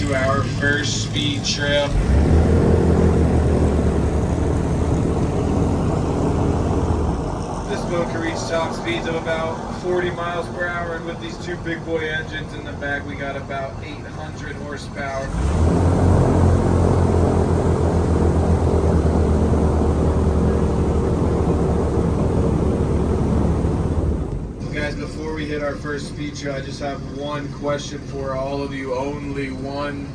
to our first speed trail. This boat can reach top speeds of about 40 miles per hour, and with these two big boy engines in the back, we got about 800 horsepower. Guys, before we hit our first speed trail, I just have one question for all of you, only one.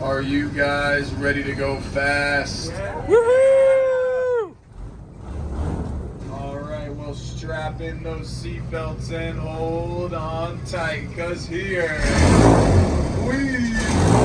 Are you guys ready to go fast? Yeah. Woohoo! All right, well, strap in those seatbelts and hold on tight, because here we go!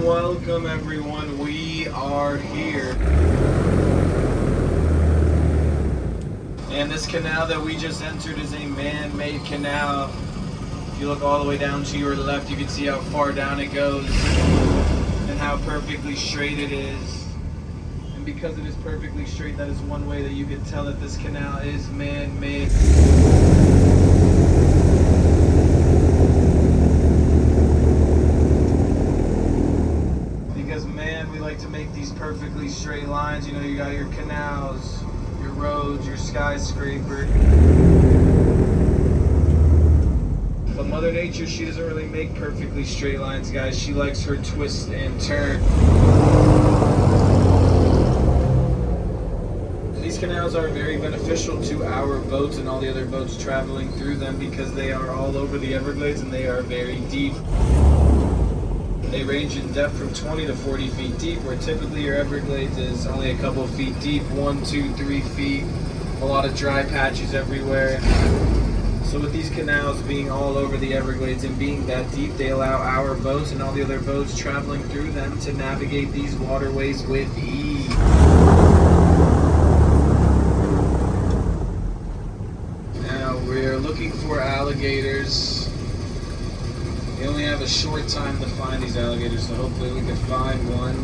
Welcome everyone, we are here. And this canal that we just entered is a man-made canal. If you look all the way down to your left, you can see how far down it goes and how perfectly straight it is. And because it is perfectly straight, that is one way that you can tell that this canal is man-made. To make these perfectly straight lines, you know, you got your canals, your roads, your skyscraper. But Mother Nature, she doesn't really make perfectly straight lines, guys. She likes her twist and turn. These canals are very beneficial to our boats and all the other boats traveling through them because they are all over the Everglades and they are very deep. They range in depth from 20 to 40 feet deep, where typically your Everglades is only a couple feet deep, 1, 2, 3 feet, a lot of dry patches everywhere. So with these canals being all over the Everglades and being that deep, they allow our boats and all the other boats traveling through them to navigate these waterways with ease. alligators. We only have a short time to find these alligators, so hopefully we can find one.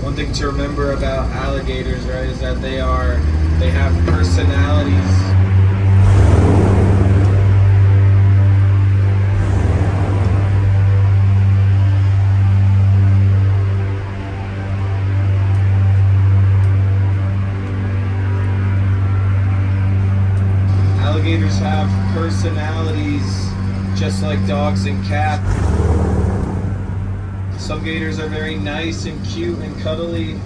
One thing to remember about alligators, right, is that they have personalities. Alligators have personalities just like dogs and cats. Some gators are very nice and cute and cuddly.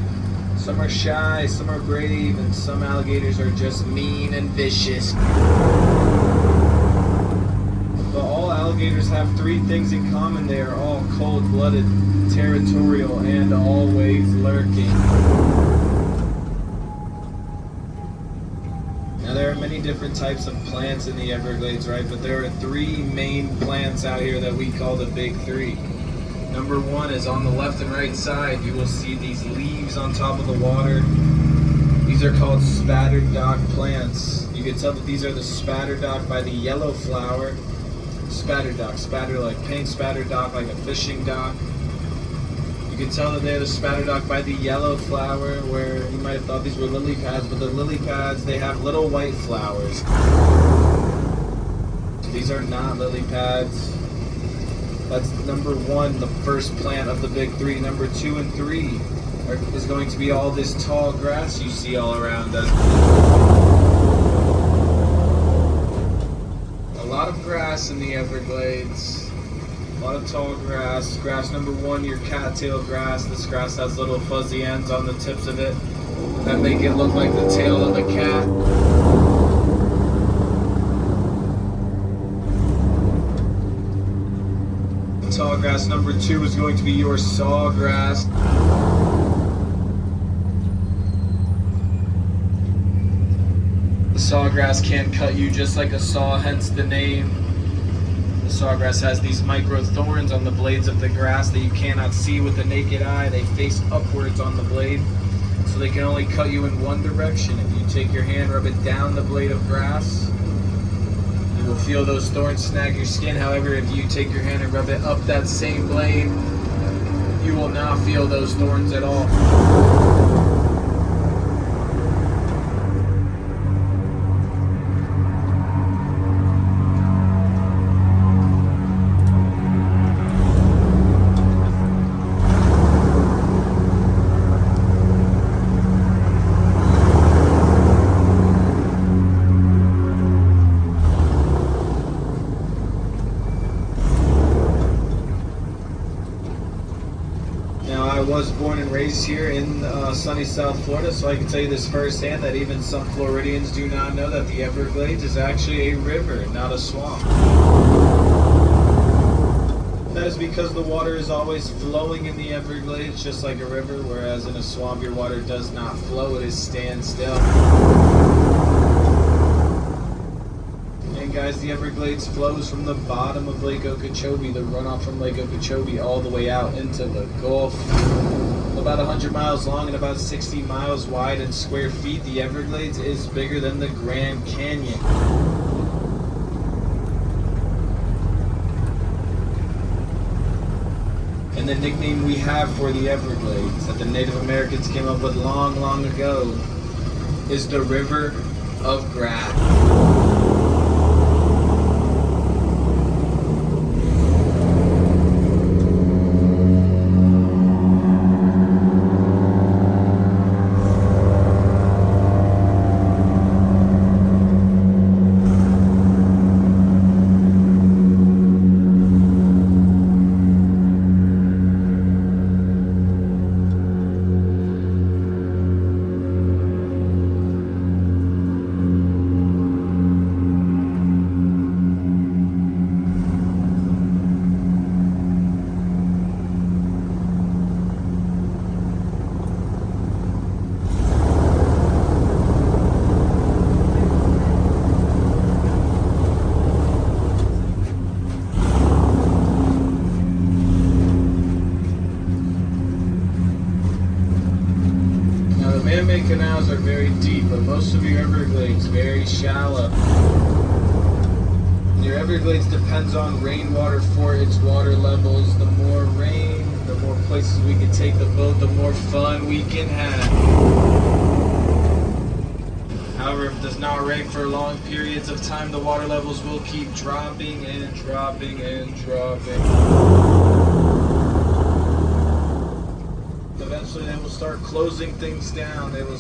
Some are shy, some are brave, and some alligators are just mean and vicious. But all alligators have three things in common. They are all cold-blooded, territorial, and always lurking. Now there are many different types of plants in the Everglades, right? But there are three main plants out here that we call the big three. Number one is on the left and right side. You will see these leaves on top of the water. These are called spattered dock plants. You can tell that these are the spattered dock by the yellow flower. Spattered dock, spatter like paint, spattered dock like a fishing dock. You can tell that they're the spattered dock by the yellow flower, where you might have thought these were lily pads, but the lily pads, they have little white flowers. These are not lily pads. That's number one, the first plant of the big three. Number two and three is going to be all this tall grass you see all around us. A lot of grass in the Everglades. A lot of tall grass. Grass number one, your cattail grass. This grass has little fuzzy ends on the tips of it that make it look like the tail of a cat. Tall grass number two is going to be your sawgrass. The sawgrass can cut you just like a saw, hence the name. The sawgrass has these micro thorns on the blades of the grass that you cannot see with the naked eye. They face upwards on the blade, so they can only cut you in one direction. If you take your hand, rub it down the blade of grass, you will feel those thorns snag your skin. However, if you take your hand and rub it up that same blade, you will not feel those thorns at all. I was born and raised here in sunny South Florida, so I can tell you this firsthand that even some Floridians do not know that the Everglades is actually a river, not a swamp. That is because the water is always flowing in the Everglades, just like a river, whereas in a swamp your water does not flow, it is standstill. Guys, the Everglades flows from the bottom of Lake Okeechobee, the runoff from Lake Okeechobee, all the way out into the Gulf. About 100 miles long and about 60 miles wide in square feet, the Everglades is bigger than the Grand Canyon. And the nickname we have for the Everglades that the Native Americans came up with long, long ago is the River of Grass. Man-made canals are very deep, but most of your Everglades very shallow. Your Everglades depends on rainwater for its water levels. The more rain, the more places we can take the boat, the more fun we can have. However, if it does not rain for long periods of time, the water levels will keep dropping and dropping and dropping. Eventually, they will start closing things down. They will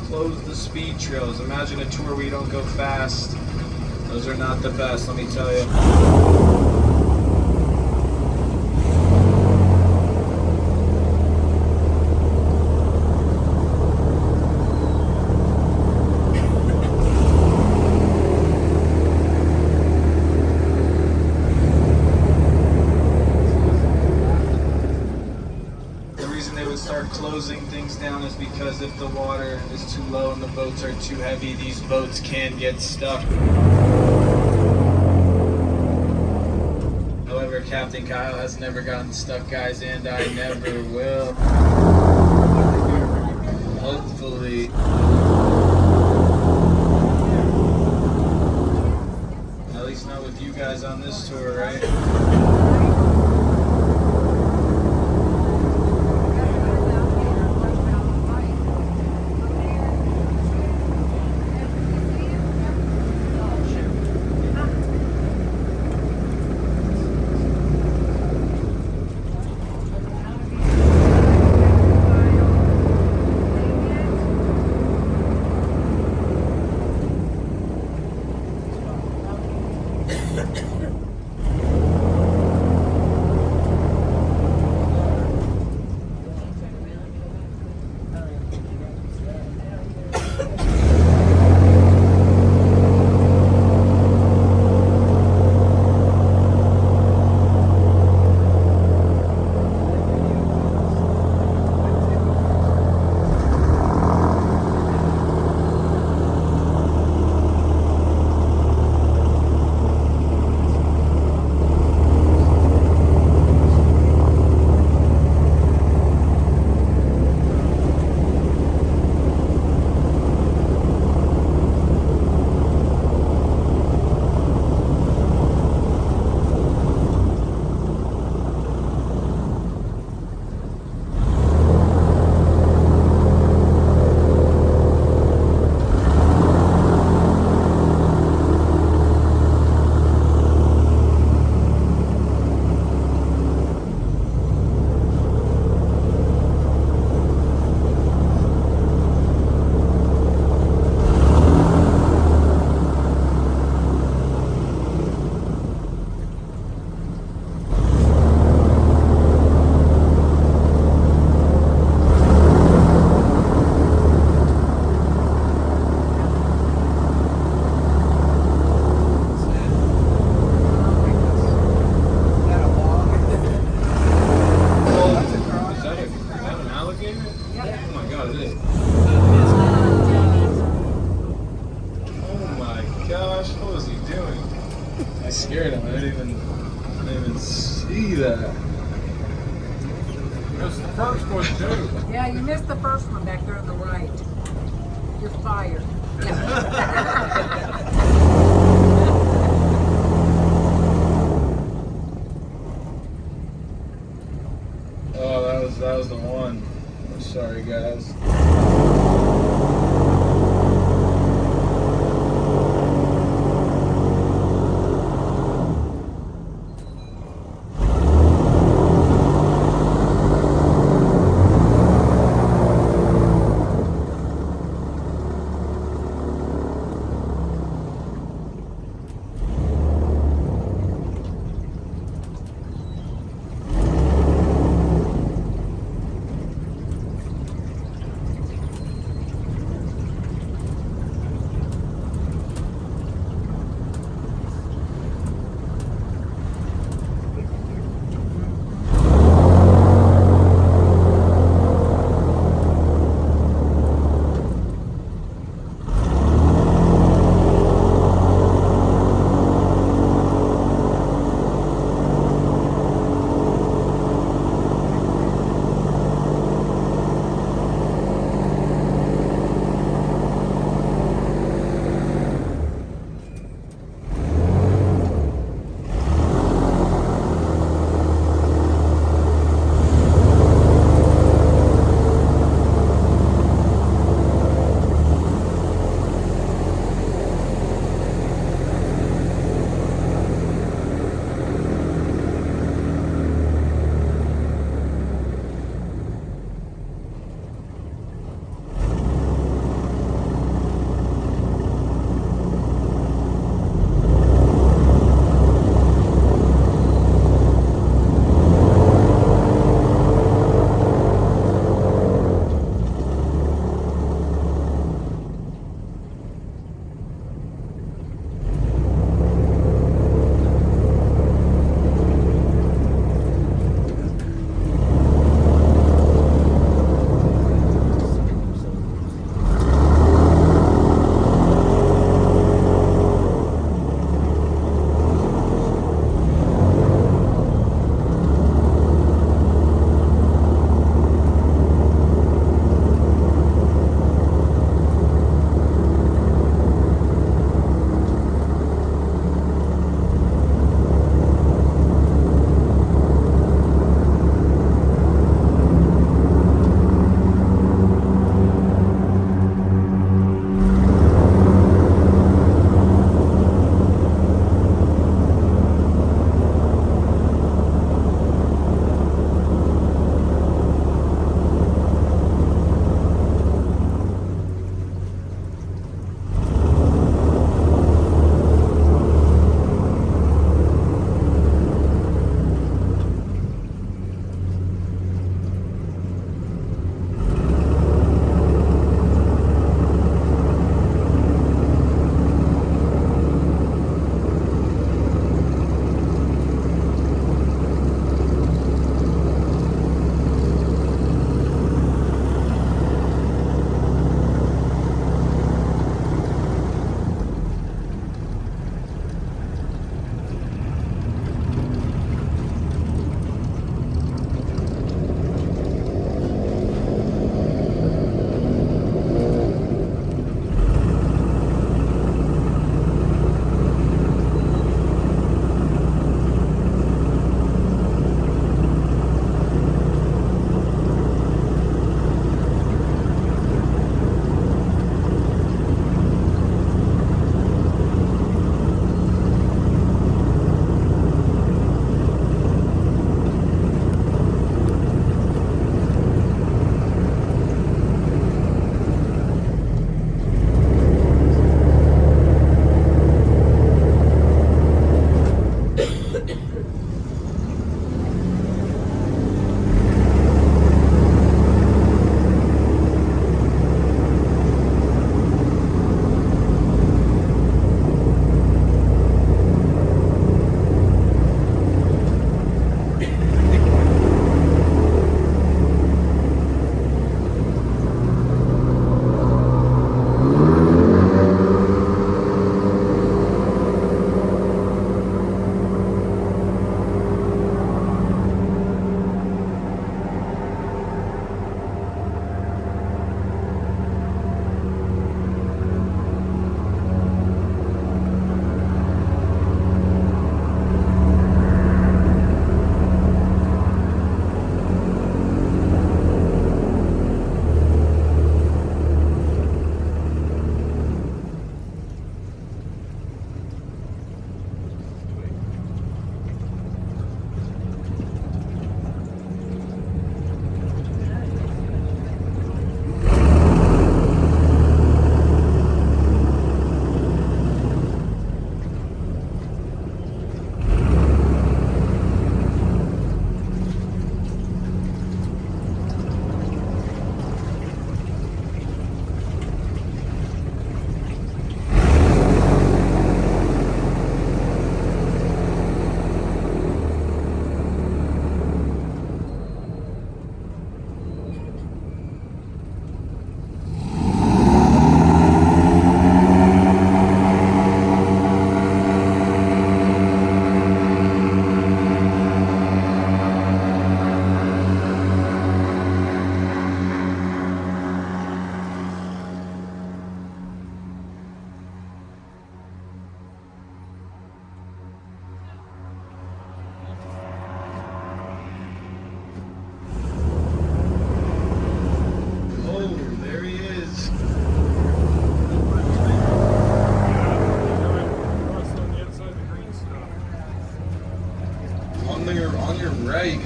close the speed trails. Imagine a tour where you don't go fast. Those are not the best, let me tell you. Start closing things down is because if the water is too low and the boats are too heavy, these boats can get stuck. However, Captain Kyle has never gotten stuck, guys, and I never will. Hopefully. At least not with you guys on this tour, right? I scared him. I didn't even see that. Missed the first one too. Yeah, you missed the first one back there on the right. You're fired. Oh, that was the one. I'm sorry, guys.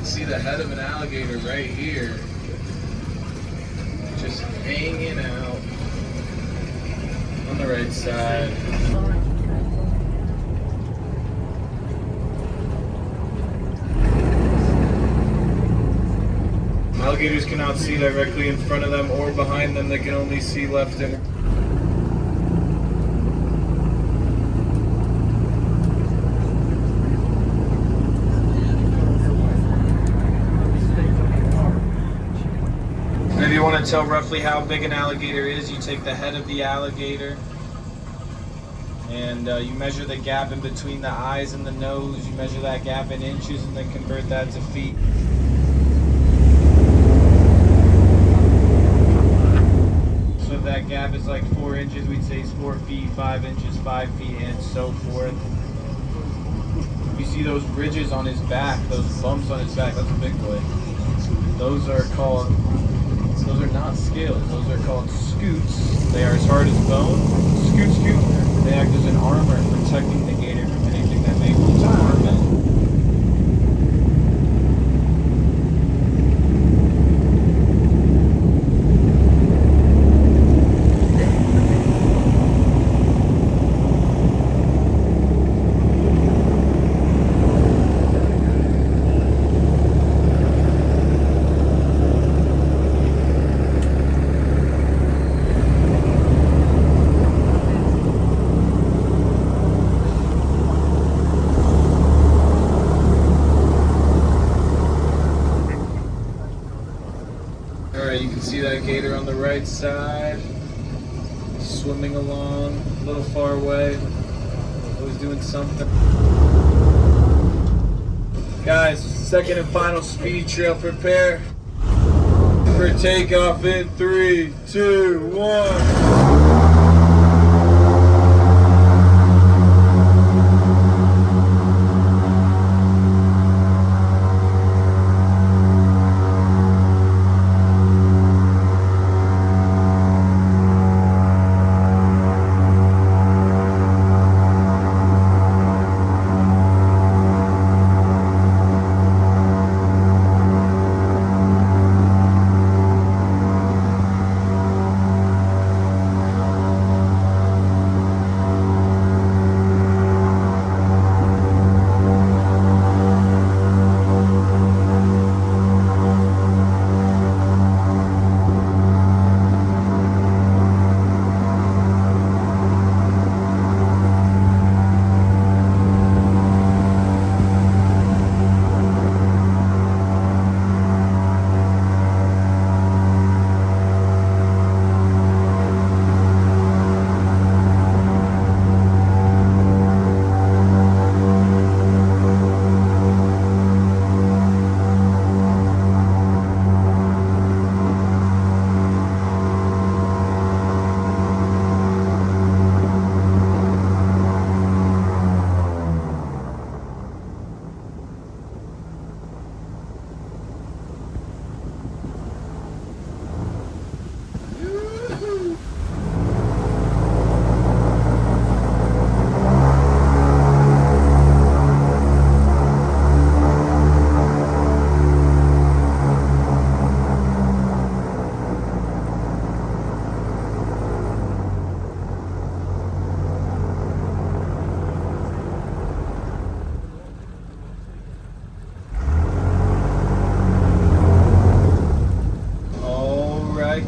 can see the head of an alligator right here. Just hanging out on the right side. Alligators cannot see directly in front of them or behind them. They can only see left and right. If you want to tell roughly how big an alligator is, you take the head of the alligator and you measure the gap in between the eyes and the nose. You measure that gap in inches and then convert that to feet. So if that gap is like 4 inches, we'd say it's 4 feet, 5 inches, 5 feet, and so forth. You see those ridges on his back, those bumps on his back, that's a big boy. Those are not scales, those are called scutes. They are as hard as bone. Scoot. They act as an armor protecting the gator from anything that may want to harm it. Alright, you can see that gator on the right side, swimming along, a little far away, always doing something. Guys, second and final speed trail, prepare for takeoff in 3, 2, 1.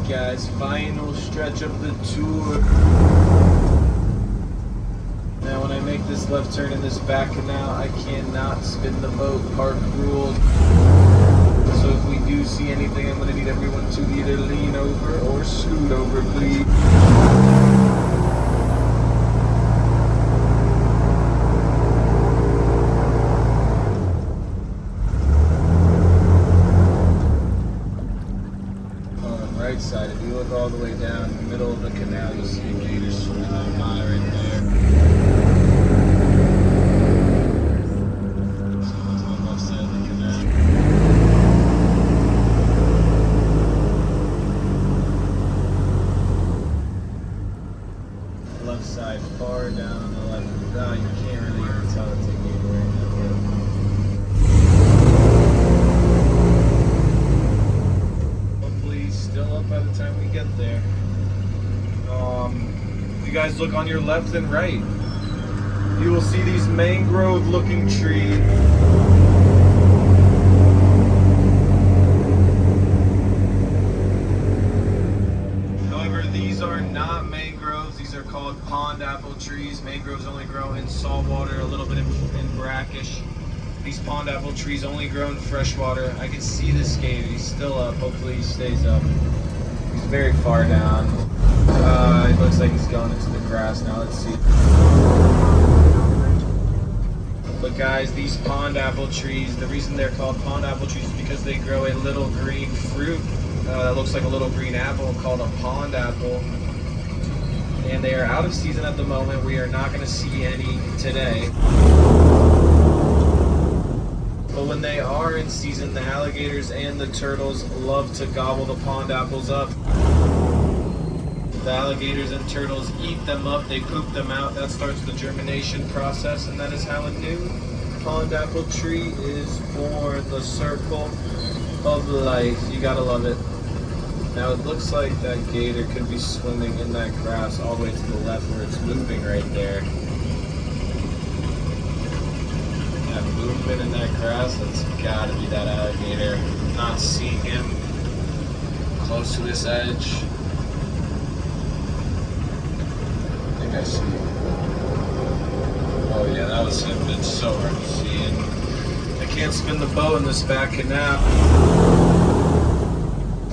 Guys, final stretch of the tour. Now when I make this left turn in this back canal, I cannot spin the boat, park rule. So if we do see anything, I'm going to need everyone to either lean over or scoot over, please. Side. If you look all the way down in the middle of the canal, you'll see a gator swimming on by right there. So on the left side of the canal. Left side, far down on the left. Oh, you can't really even tell it's a gator right now. guys look on your left and right, you will see these mangrove looking trees. However, these are not mangroves. These are called pond apple trees. Mangroves only grow in salt water, a little bit in brackish. These pond apple trees only grow in fresh water. I can see this gator. He's still up. Hopefully he stays up. He's very far down. It looks like he's going into the grass now. Let's see. But guys, these pond apple trees, the reason they're called pond apple trees is because they grow a little green fruit that looks like a little green apple called a pond apple. And they are out of season at the moment. We are not going to see any today. But when they are in season, the alligators and the turtles love to gobble the pond apples up. The alligators and turtles eat them up, they poop them out. That starts the germination process, and that is how a new pond apple tree is born. The circle of life. You gotta love it. Now it looks like that gator could be swimming in that grass all the way to the left where it's moving right there. That movement in that grass, that's gotta be that alligator. Not seeing him close to this edge. I see. Oh yeah, that was him. It's so hard to see. And I can't spin the boat in this back canal.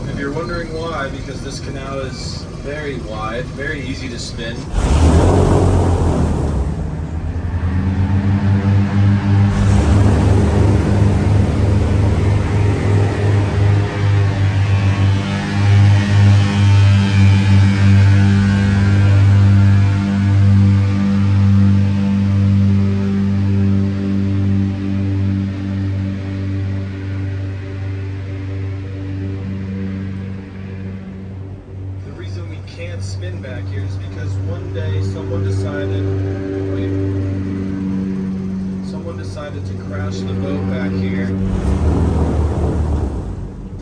If you're wondering why, because this canal is very wide, very easy to spin. Can't spin back here is because one day someone decided to crash the boat back here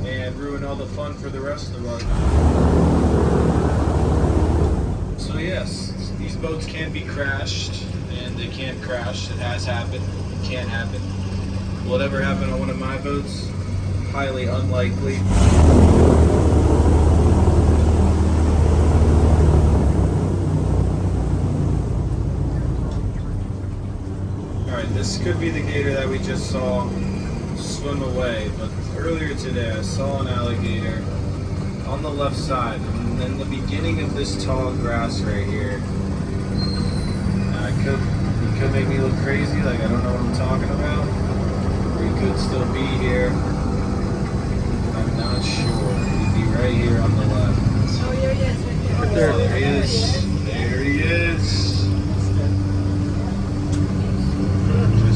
and ruin all the fun for the rest of us. So yes, these boats can be crashed, and they can't crash. It has happened. It can't happen. Will it ever happen on one of my boats? Highly unlikely. This could be the gator that we just saw swim away, but earlier today I saw an alligator on the left side, and in the beginning of this tall grass right here. He could make me look crazy, like I don't know what I'm talking about, or he could still be here. I'm not sure. He'd be right here on the left. Oh, here he is. Right there. There he is. There he is.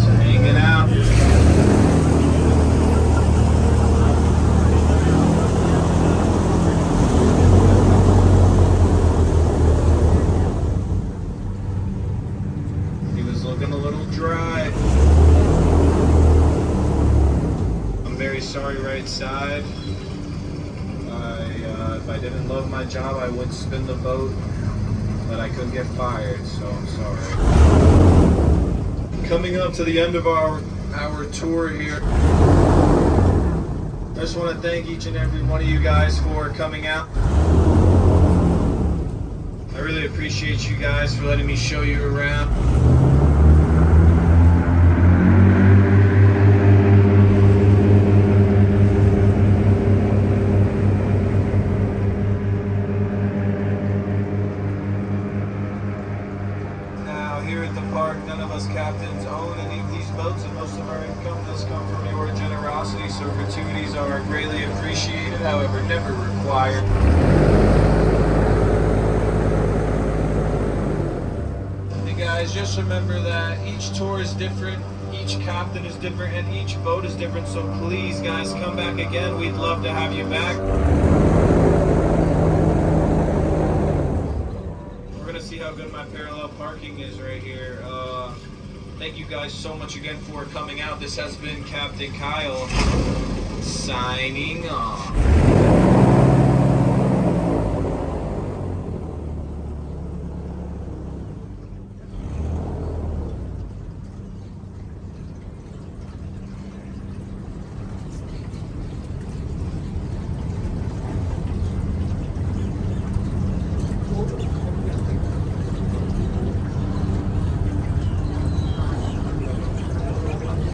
Hanging out. He was looking a little dry. I'm very sorry, right side. If I didn't love my job, I would spin the boat, but I could get fired, so I'm sorry. Coming up to the end of our tour here. I just want to thank each and every one of you guys for coming out. I really appreciate you guys for letting me show you around. Here at the park, none of us captains own any of these boats, and most of our income does come from your generosity, so gratuities are greatly appreciated, however, never required. Hey guys, just remember that each tour is different, each captain is different, and each boat is different, so please guys, come back again. We'd love to have you back. See how good my parallel parking is right here. Thank you guys so much again for coming out. This has been Captain Kyle signing off.